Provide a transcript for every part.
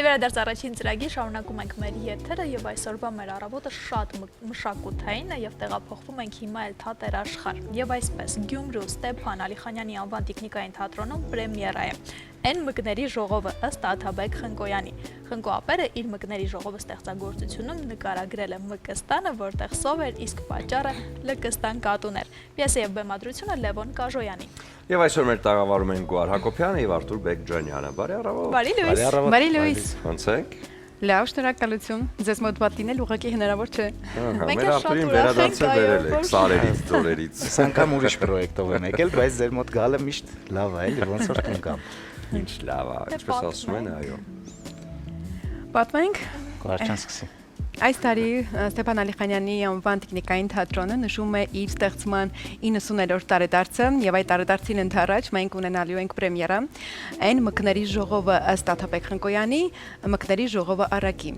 Բարի վերադարձ առաջին ծրագիր, շարունակում ենք մեր եթերը եւ այսօրվա մեր առավոտը շատ մշակութային է եւ տեղափոխվում ենք հիմա էլ Թատեր աշխարհ։ Եվ այսպես Գյումրու Ստեփան Ալիխանյանի անվան տեխնիկային թատրոնում պրեմիերա է։ Այն մկների ժողովը ըստ Աթաբեկ Խնկոյանի։ Խնկո ապերը իր մկների ժողովը ստեղծագործությունում նկարագրել է Մկստանը, որտեղ սով էր, իսկ պատճառը Լկստան կատուն էր։ Պիեսը եւ բեմադրությունը Լևոն Կաժոյանի։ Եվ այսօր մեր տաղավարում են Գոհար Հակոբյանը եւ Արտուր Բեկջանյանը։ Բարի առավոտ։ Բարի լույս։ Բարի լույս։ Ոնց եք։ Լավ, շնորհակալություն։ Ձեզ մոտ բաց լինել ուղղակի հնարավոր չէ։ Մեր Արտուրին վերադարձել վերել եք Սարերից, Ձորերից։ Անգամ ուրիշ պրոյեկտով եմ եկել, բայց ձեր մոտ գալը միշտ լավ է, էլի ոնց որ կգամ։ Ինչ լավ է, ինչպես ասում են, այո։ Պատմենք։ Կարճան սկսի։ Այս տարի Ստեփան Ալիխանյանի անվան տեխնիկային թատրոնը նշում է իր ստեղծման 90-րդ տարեդարձը եւ այդ տարեդարձին ընդառաջ մենք ունենալու ենք պրեմիերա այն մկների ժողովը ըստ Աթաբեկ Խնկոյանի մկների ժողովը Արագի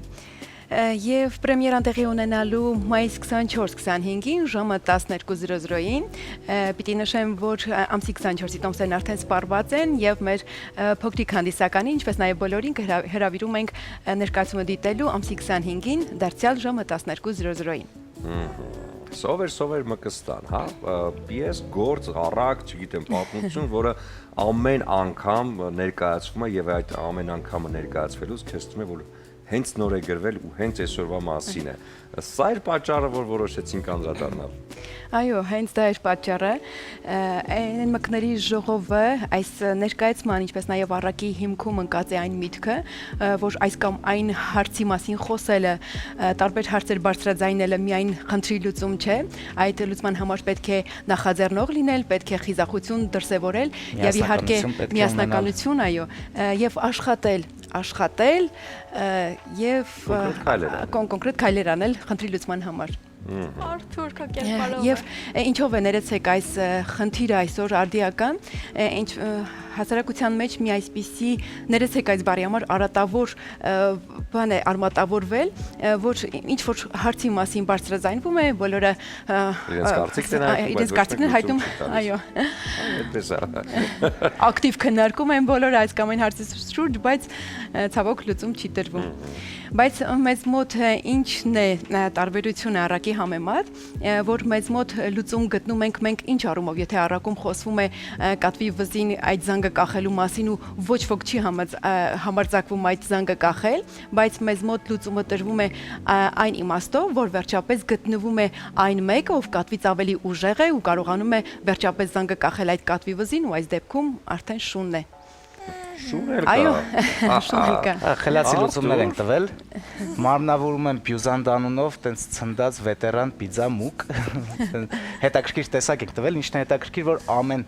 եւ պրեմիերան տեղի ունենալու մայիս 24-25-ին ժամը 12:00-ին պիտի նշեմ, որ ամսի 24-ի տոմսերն արդեն սպառված են եւ մեր փոքրիկ հանդիսականի, ինչպես նաեւ բոլորին հրավիրում ենք ներկայացումը դիտելու ամսի 25-ին դարձյալ ժամը 12:00-ին։ Սովեր Մկստան, հա, պիես, գործ, առակ, չգիտեմ, պատմություն, որը ամեն անգամ ներկայացվում է եւ այդ ամեն անգամը ներկայացվելուց քեզ թվում է, որ հենց նոր է գրվել ու հենց այսօրվա մասին է։ Սա էր պատճառը, որ որոշեցինք անդրադառնալ։ Այո, հենց դա էր պատճառը։ Այն մկների ժողովը այս ներկայացման, ինչպես նաև առակի հիմքում ընկած է այն միտքը, որ այս կամ այն հարցի մասին խոսելը, տարբեր հարցեր բարձրաձայնելը միայն խնդրի լուծում չէ, այդ լուծման համար պետք է նախաձեռնող լինել, պետք է խիզախություն դրսևորել եւ իհարկե միասնականություն, այո, եւ աշխատել եւ կոնկրետ քայլեր անել խնդրի լուծման համար։ Արթուր, քո կերպարով։ Եվ ինչով է ներեցեք այս խնդիրը այսօր արդիական, ինչ հասարակության մեջ մի այսպիսի ներեցեք այս բարի համար արատավոր բան է արմատավորվել, որ ինչ որ հարցի մասին բարձրաձայնվում է, բոլորը իրենց կարծիքն են հայտնում, այո։ Այդպես է։ Ակտիվ քննարկում են բոլորը այս կամ այն հարցի շուրջ, բայց ցավոք լուծում չի տրվում։ Բայց մեզ մոտ ինչն է տարբերությունը առակի համեմատ, որ մեզ մոտ լուծում գտնում ենք մենք ինչ առումով, եթե առաքում խոսվում է կատվի վզին այդ զանգը կախելու մասին ու ոչ ոք չի համարձակվում այդ զանգը կախել, բայց մեզ մոտ լուծումը տրվում է այն իմաստով, որ վերջապես գտնվում է այն մեկը, ով կատվից ավելի ուժեղ է ու կարողանում է վերջապես զանգը կախել այդ կատվի վզին ու այս դեպքում արդեն շունն է։ Շուներ կա։ Այո, շուներ կա։ Խելացի լուծումներ ենք տվել։ Մարմնավորում եմ Բյուզանդանունով տենց ցնդած վետերան պիզա մուկ։ Հետաքրքիր տեսակ եք տվել, ինչն է հետաքրքիր, որ ամեն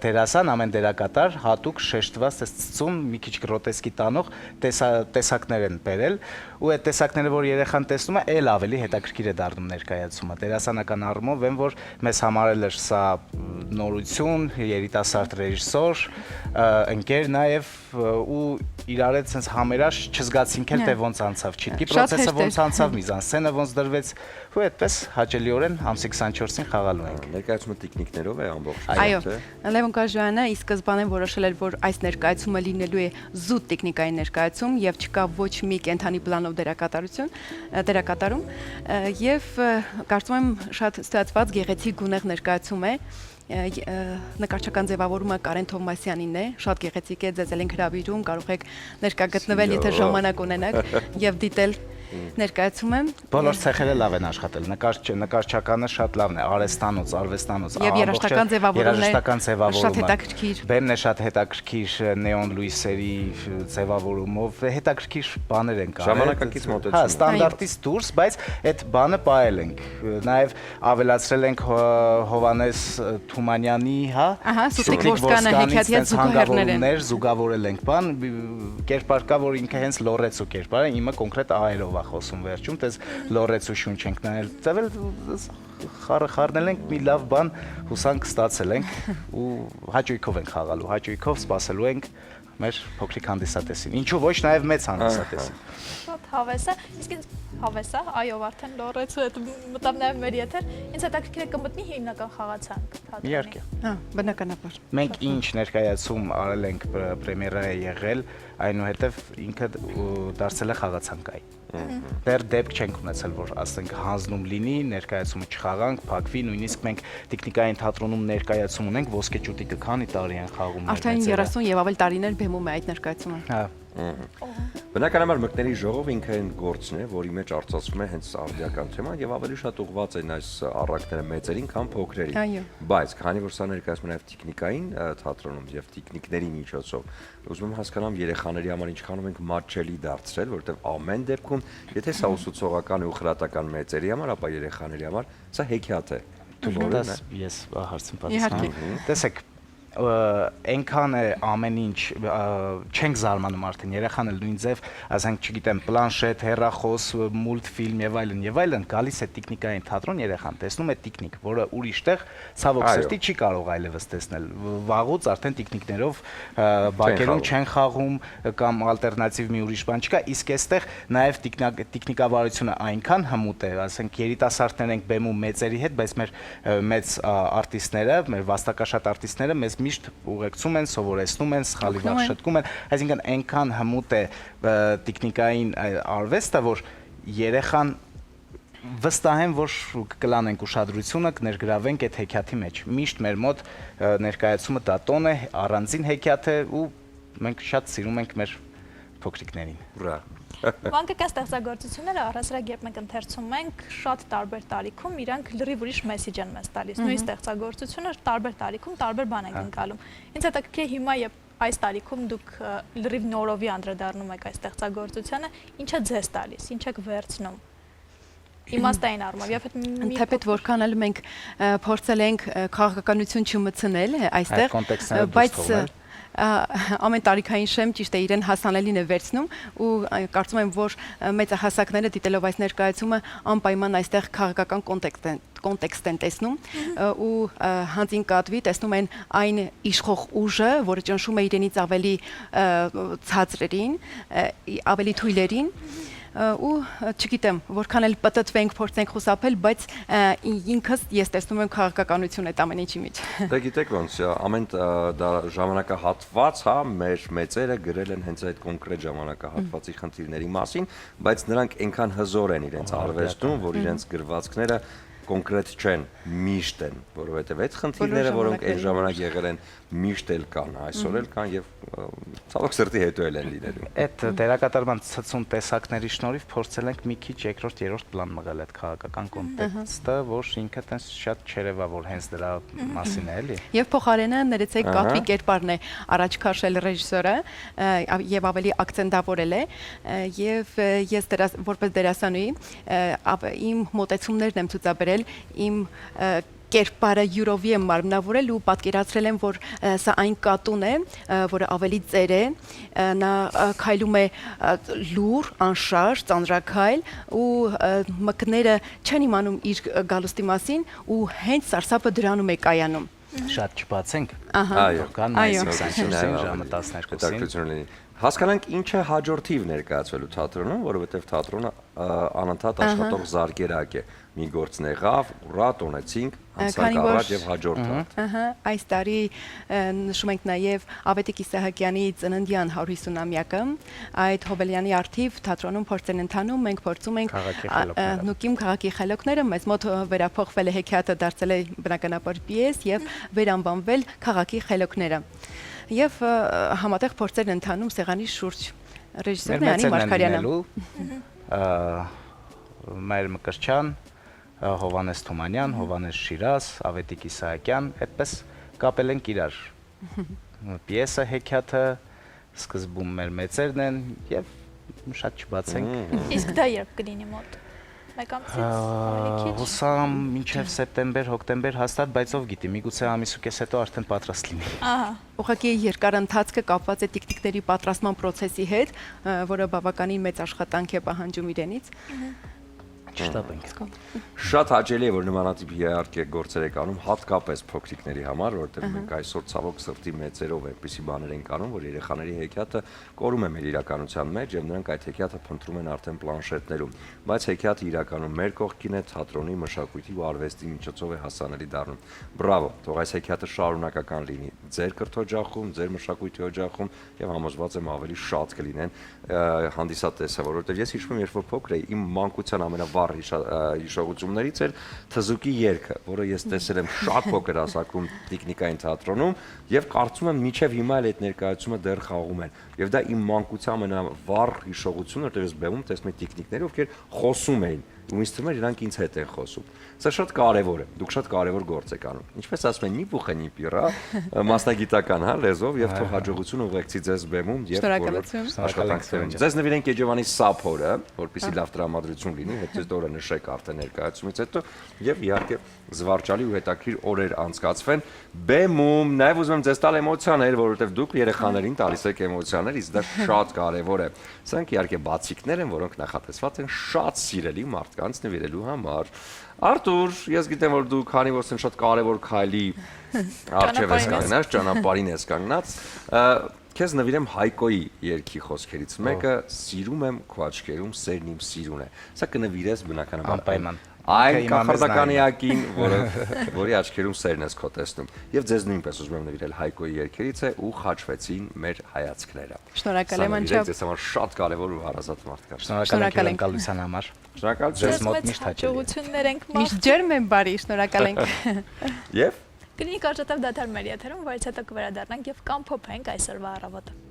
դերասան, ամեն դերակատար հատուկ շեշտված տես ծծում մի քիչ գրոտեսկի տանող տեսակներ են բերել, ու այդ տեսակները, որ երեխան տեսնում է, էլ ավելի հետաքրքիր է դառնում ներկայացումը։ Դերասանական առումով եմ, որ մեզ համարել էր սա նորություն, երիտասարդ ռեժիսոր, ընկեր նաև ու իրար հետ sense համերաշ չզգացինք էլ թե ոնց անցավ, չգիտի process-ը ոնց անցավ, միզանսցենը ոնց դրվեց, ու այդպես հաճելիորեն ամսի 24-ին խաղալու ենք։ Ներկայացումը տեխնիկներով է ամբողջ։ Այո, Լևոն Կաժոյանը ի սկզբանե որոշել էր, որ այս ներկայացումը լինելու է զուտ տեխնիկային ներկայացում եւ չկա ոչ մի կենթանի պլանով դերակատարում եւ կարծում եմ շատ ստացված գեղեցիկ գունեղ ներկայացում է։ Նկարչական ձևավորումը Կարեն Թովմասյանինն է, շատ գեղեցիկ է, ձեզ ենք հրավիրում, կարող եք ներկա գտնվել, եթե ժամանակ ունենաք եւ դիտել ներկայացումը։ Բոլոր ցեղերը լավ են աշխատել, նկարչականը շատ լավն է, արհեստանոց, արվեստանոց, եւ երաժշտական ձևավորումն է, շատ հետաքրքիր։ Բեմն է շատ հետաքրքիր, նեոն լույսերի ձևավորումով, հետաքրքիր բաներ են կարել։ Ժամանակակից մոտեցում։ Հա, ստանդարտից դուրս, բայց այդ բանը պահել ենք։ Նաեւ ավելացրել ենք Հովանես Թումանյանի, հա, Սուտիկ Ոսկանը հեքիաթի զուգահեռներ զուգավորել ենք բան, կերպար կա, որ ինքը հենց լորեցու կերպար է, իմը կոնկրետ այերով խոսում վերջում, տես լորեցու շունչ ենք նայել, տվել խառնել ենք մի լավ բան, հուսանք ստացել ենք ու հաճույքով ենք խաղալու, հաճույքով սպասելու ենք մեր փոքրիկ հանդիսատեսին։ Ինչու ոչ նաև մեծ հանդիսատեսին։ Շատ հավես է, իսկ ինձ հավես է, այո, արդեն լորեցու հետ մտավ նաև մեր եթեր, ինձ հետաքրքիր է կմտնի հիմնական խաղացանք թատրոնի։ Իհարկե։ Հա, բնականաբար։ Մենք ինչ ներկայացում արել ենք պրեմիերա է եղել, այնուհետև ինքը դարձել է խաղացանկայի։ Դեռ դեպք չենք ունեցել, որ ասենք հանձնում լինի, ներկայացումը չխաղանք, փակվի, նույնիսկ մենք տեխնիկային թատրոնում ներկայացում ունենք, ոսկե ճուտիկը քանի տարի են խաղում։ Արդեն 30 եւ ավելի տարիներ բեմում է այդ ներկայացումը։ Հա։ Բնականաբար մկների ժողով ինքը այն գործն է, որի մեջ արծացվում է հենց արդիական թեման եւ ավելի շատ ուղղված են այս առակները մեծերին, քան փոքրերին։ Այո։ Բայց քանի որ սա ներկայացնում է նաեւ տեխնիկային թատրոնում եւ տեխնիկների միջոցով, ուզում եմ հասկանամ երեխաների համար ինչքանով ենք մատչելի դարձրել, որովհետեւ ամեն դեպքում, եթե սա ուսուցողական ու խրատական մեծերի համար, ապա երեխաների համար սա հեքիաթ է։ Դուք ես հարցին պատասխանում։ Տեսեք, այնքան է ամեն ինչ չենք զարմանում արդեն երեխան էլ նույն ձև, ասենք, չգիտեմ, պլանշետ, հեռախոս, մուլտֆիլմ եւ այլն, գալիս է տեխնիկային թատրոն, երեխան տեսնում է տեխնիկ, որը ուրիշտեղ ցավոք սրտի չի կարող այլևս տեսնել։ Վաղուց արդեն տեխնիկներով բակերում չեն խաղում կամ ալտերնատիվ մի ուրիշ բան չկա, իսկ այստեղ նաեւ տեխնիկավարությունը այնքան հմուտ է, ասենք, երիտասարդներ ենք բեմում մեծերի հետ, բայց մեր մեծ արտիստները, մեր վաստակաշատ արտիստները մեզ միշտ ուղեկցում են, սովորեցնում են, սխալի վաղ շտկում են, այսինքն այնքան հմուտ է տեխնիկային արվեստը, որ երեխան վստահ եմ, որ կլանենք ուշադրությունը, կներգրավենք այդ հեքիաթի մեջ։ Միշտ մեր մոտ ներկայացումը դա տոն է, առանձին հեքիաթ է ու մենք շատ սիրում ենք մեր փոքրիկներին։ Ուրա։ Մանկական ստեղծագործությունները առասարակ երբ մենք ընթերցում ենք, շատ տարբեր տարիքում իրանք լրիվ ուրիշ մեսիջ են մեզ տալիս։ Նույն ստեղծագործությունը տարբեր տարիքում տարբեր բան են ընկալում։ Ինձ հետաքրքիր է հիմա երբ այս տարիքում դուք լրիվ նորովի անդրադառնում եք այս ստեղծագործությանը, ինչ է ձեզ տալիս, ինչ եք վերցնում։ Իմաստային առումով, եւ Թեպետ որքան էլ մենք փորձել ենք քաղաքականություն չմտցնել այստեղ, բայց ամեն տարիքային շեմ ճիշտ է իրեն հասանելին է վերցնում ու կարծում եմ, որ մեծահասակները դիտելով այս ներկայացումը անպայման այստեղ քաղաքական կոնտեքստ են տեսնում ու հանձին կատվի տեսնում են այն իշխող ուժը, որը ճնշում է իրենից ավելի ցածրերին, ավելի թույլերին ու չգիտեմ, որքան էլ պատտվենք, փորձենք խուսափել, բայց ինքս ես տեսնում եմ քաղաքականություն այդ ամեն ինչի մեջ։ Դե գիտեք ոնց, ամեն դա ժամանակահատված, հա, մեր մեծերը գրել են հենց այդ կոնկրետ ժամանակահատվածի խնդիրների մասին, բայց նրանք այնքան հզոր են իրենց արվեստում, որ իրենց գրվածքները կոնկրետ չեն, միշտ են, որովհետև այդ խնդիրները, որոնք այն ժամանակ եղել են, միշտ էլ կան, այսօր էլ կան եւ ցավոք սրտի հետո էլ են լինելու։ Այդ դերակատարման ցցուն տեսակների շնորհիվ փորձել ենք մի քիչ երկրորդ, երրորդ պլան մղել այդ քաղաքական կոնտեքստը, որ ինքը տես շատ չերևա, որ հենց դրա մասին է, էլի։ Եվ փոխարենը ներեցեք կատվի կերպարն է առաջ քաշել ռեժիսորը եւ ավելի ակցենտավորել է եւ ես որպես դերասանուհի իմ մոտեցումներն եմ ցուցաբերել իմ կերպարը յուրովի եմ մարմնավորել ու պատկերացրել եմ, որ սա այն կատուն է, որը ավելի ծեր է, նա քայլում է լուր, անշարժ, ծանրաքայլ ու մկները չեն իմանում իր գալուստի մասին ու հենց սարսափը դրանում է կայանում։ Շատ չբացենք։ Այո, կան այս 24-ին ժամը 12-ին։ Հասկանանք ինչ է հաջորդիվ ներկայացվելու թատրոնում, որովհետև թատրոնը անընդհատ աշխատող զարգերակ է։ Մի գործն եղավ, ուրա տոնեցինք, անցանք առաջ եւ հաջորդանք։ Այս տարի նշում ենք նաեւ Ավետիք Իսահակյանի ծննդյան 150-ամյակը։ Այդ Հոբելյանի արթիվ թատրոնում փորձեն ընթանում, մենք փորձում ենք նուկիմ քաղաքի խելոքները, մեզ մոտ վերափոխվել է հեքիաթը, դարձել է բնականաբար պիես եւ վերանվանվել քաղաքի խելոքները։ Եվ համատեղ փորձեր ընթանում սեղանի շուրջ ռեժիսորն է Անի Մարգարյանը, Մայր Մկրտչյան, Հովանես Թումանյան, Հովանես Շիրազ, Ավետիք Իսահակյան, այդպես կապել ենք իրար։ Պիեսը, հեքիաթը, սկզբում մեր մեծերն են եւ շատ չբացենք։ Իսկ դա երբ կլինի մոտ։ Մեկ ամսից հուսամ մինչև սեպտեմբեր, հոկտեմբեր հաստատ, բայց ով գիտի, միգուցե ամիս ու կես հետո արդեն պատրաստ լինի։ Ուղղակի երկար ընթացքը կապված է տիկնիկների պատրաստման process-ի հետ, որը բավականին մեծ աշխատանք է պահանջում իրենից։ Չշտապենք։ Շատ հաճելի է, որ նմանատիպ իհարկե գործեր եք անում, հատկապես փոքրիկների համար, որովհետև մենք այսօր ցավոք սրտի մեծերով այնպիսի բաներ ենք անում, որ երեխաների հեքիաթը կորում է մեր իրականության մեջ եւ նրանք այդ հեքիաթը փնտրում են արդեն պլանշետներում։ Բայց հեքիաթը իրականում մեր կողքին է, թատրոնի, մշակույթի ու արվեստի միջոցով է հասանելի դառնում։ Բրավո, թող այս հեքիաթը շարունակական լինի ձեր կրթօջախում, ձեր մշակույթի օջախում եւ համոզված եմ ավելի շատ կլինեն հանդիսատեսը, որովհետեւ ես հիշում եմ, երբ որ փոքր էի, իմ մանկության ամենավառ հիշողություններից էր թզուկի երգը, որը ես տեսել եմ շատ փոքր հասակում տիկնիկային թատրոնում եւ կարծում եմ մինչեւ հիմա էլ այդ ներկայացումը դեռ խաղում են։ Եվ դա իմ մանկության ամենավառ հիշողությունն էր, որտեղ ես բեմում տեսնում եմ տիկնիկները, ովքեր խոսում էին ու ինձ թվում էր իրանք ինձ հետ են խոսում։ Սա շատ կարևոր է։ Դուք շատ կարևոր գործ եք անում։ Ինչպես ասում են, նիպուխը նիպիրա, մասնագիտական, հա, լեզվով եւ թող հաջողություն ուղեկցի ձեզ բեմում եւ բոլոր աշխատանքներում։ Ձեզ նվիրենք Էջևանի Սափորը, որպեսզի լավ տրամադրություն լինի, հետո օրը նշեք արդեն ներկայացումից հետո եւ իհարկե զվարճալի ու հետաքրիր օրեր անցկացվեն բեմում։ Նաեւ ուզում եմ ձեզ տալ էմոցիաներ, որովհետեւ դուք երեխաներին տալիս եք էմոցիաներ, իսկ դա շատ կարևոր է։ Սրանք իհարկե բացիկներ են, որոնք նախատեսված են շատ սիրելի մարդկանց նվիրելու համար։ Արտուր, ես գիտեմ, որ դու քանի որ շատ կարևոր քայլի արժև ես կանգնած, ճանապարհին ես կանգնած, քեզ նվիրեմ Հայկոյի երգի խոսքերից մեկը՝ սիրում եմ քո աչքերում, սերն իմ սիրուն է։ Սա կնվիրես բնականաբար Անպայման։ Այն կախարդական էակին, որի աչքերում սերն ես քո տեսնում։ Եւ ձեզ նույնպես ուզում եմ նվիրել Հայկոյի երգերից է ու խաչվեցին մեր հայացքները։ Շնորհակալ եմ անչափ։ Ձեզ համար շատ կարևոր ու հարազատ մարդկա։ Շնորհակալ ենք կալության համար։ Շնորհակալ Ձեզ ձեզ մոտ միշտ հաճելի։ հաջողություններ ենք Միշտ ջերմ եմ բարի, շնորհակալ ենք։ Եվ Կլինի կարճատև դադար մեր եթերում, որից հետո կվերադառնանք եւ կամփոփենք այսօրվա առավոտը։